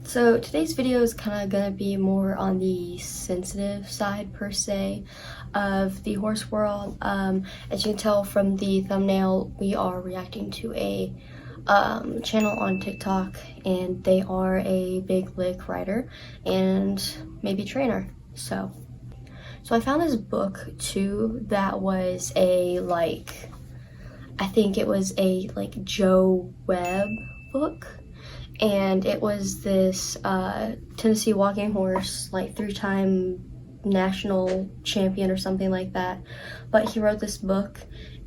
So today's video is kind of gonna be more on the sensitive side per se of the horse world. As you can tell from the thumbnail, we are reacting to a channel on TikTok, and they are a big lick rider and maybe trainer. So I found this book too that was a I think it was a Joe Webb book. And it was this Tennessee walking horse, 3-time national champion or something like that. But he wrote this book,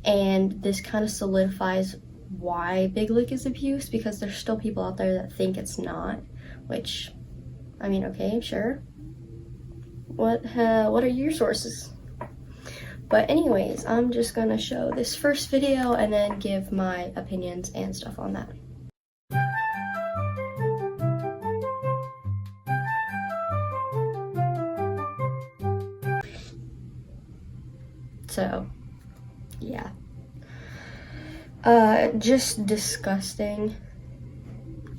and this kind of solidifies why Big Lick is abuse, because there's still people out there that think it's not, which, I mean, okay, sure. What are your sources? But anyways, I'm just gonna show this first video and then give my opinions and stuff on that. So, yeah. Just disgusting.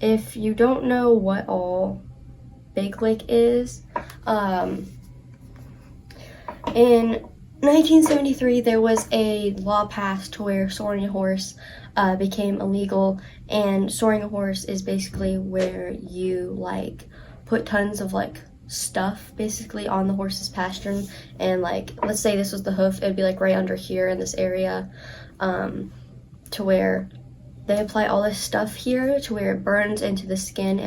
If you don't know what all Big Lick is, in 1973 there was a law passed to where soring a horse became illegal, and soring a horse is basically where you put tons of stuff basically on the horse's pastern, and let's say this was the hoof, it would be right under here in this area, to where they apply all this stuff here to where it burns into the skin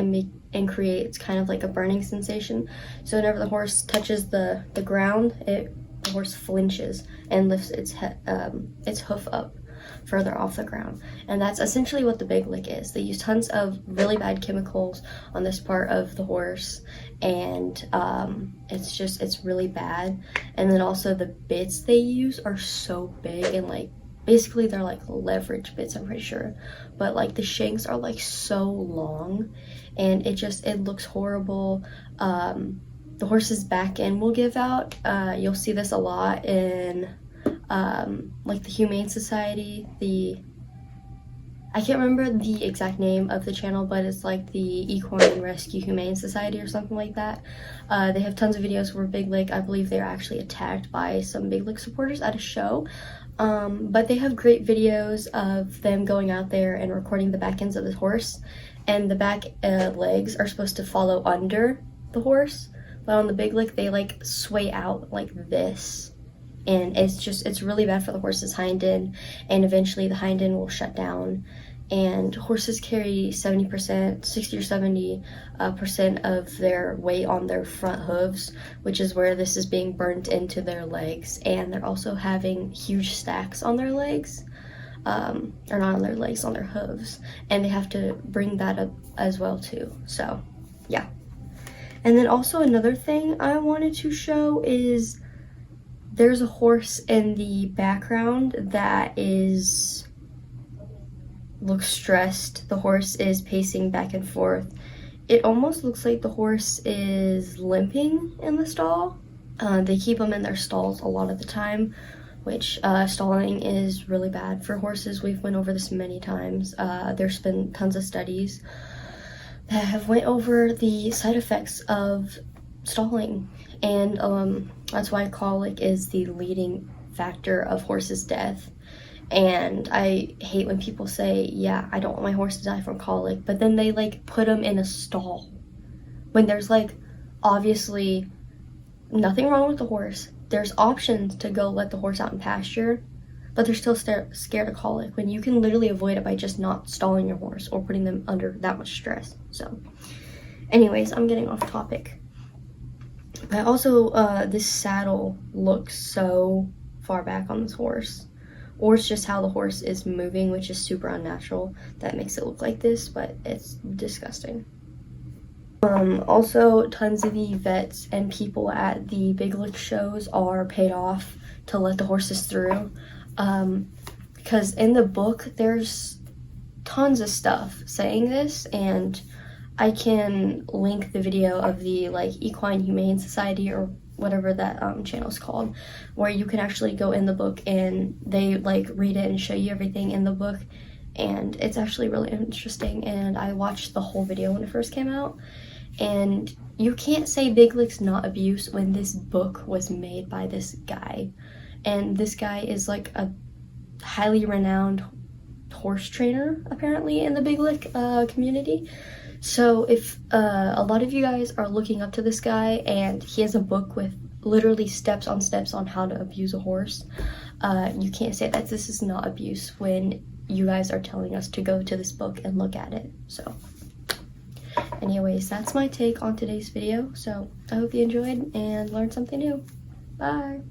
and creates kind of a burning sensation. So whenever the horse touches the ground, the horse flinches and lifts its hoof up further off the ground. And that's essentially what the Big Lick is. They use tons of really bad chemicals on this part of the horse, and it's really bad. And then also the bits they use are so big, and basically they're leverage bits, I'm pretty sure, but the shanks are so long, and it looks horrible. The horse's back end will give out. You'll see this a lot in the Humane Society. I can't remember the exact name of the channel, but it's the Equine Rescue Humane Society or something like that. They have tons of videos where Big Lick, I believe they're actually attacked by some Big Lick supporters at a show. But they have great videos of them going out there and recording the back ends of the horse, and the back legs are supposed to follow under the horse, but on the Big Lick they sway out like this, and it's really bad for the horse's hind end, and eventually the hind end will shut down. And horses carry 60 or 70% of their weight on their front hooves, which is where this is being burnt into their legs. And they're also having huge stacks on their legs, or not on their legs, on their hooves. And they have to bring that up as well too. So, yeah. And then also another thing I wanted to show is there's a horse in the background that looks stressed. The horse is pacing back and forth. It almost looks like the horse is limping in the stall. They keep them in their stalls a lot of the time, which stalling is really bad for horses. We've went over this many times. There's been tons of studies that have went over the side effects of stalling, and that's why colic is the leading factor of horses' death. And I hate when people say, yeah, I don't want my horse to die from colic, but then they put them in a stall when there's obviously nothing wrong with the horse. There's options to go let the horse out in pasture, but they're still scared of colic, when you can literally avoid it by just not stalling your horse or putting them under that much stress. So anyways, I'm getting off topic. But also this saddle looks so far back on this horse. Or it's just how the horse is moving, which is super unnatural, that makes it look like this, but it's disgusting. Also, tons of the vets and people at the Big Lick shows are paid off to let the horses through. Because in the book, there's tons of stuff saying this, and I can link the video of the Equine Humane Society or whatever that channel's called, where you can actually go in the book and they read it and show you everything in the book, and it's actually really interesting. And I watched the whole video when it first came out, And you can't say Big Lick's not abuse when this book was made by this guy. And this guy is like a highly renowned horse trainer, apparently, in the Big Lick community. So if a lot of you guys are looking up to this guy and he has a book with literally steps on how to abuse a horse, you can't say that this is not abuse when you guys are telling us to go to this book and look at it. So anyways, that's my take on today's video. So I hope you enjoyed and learned something new. Bye!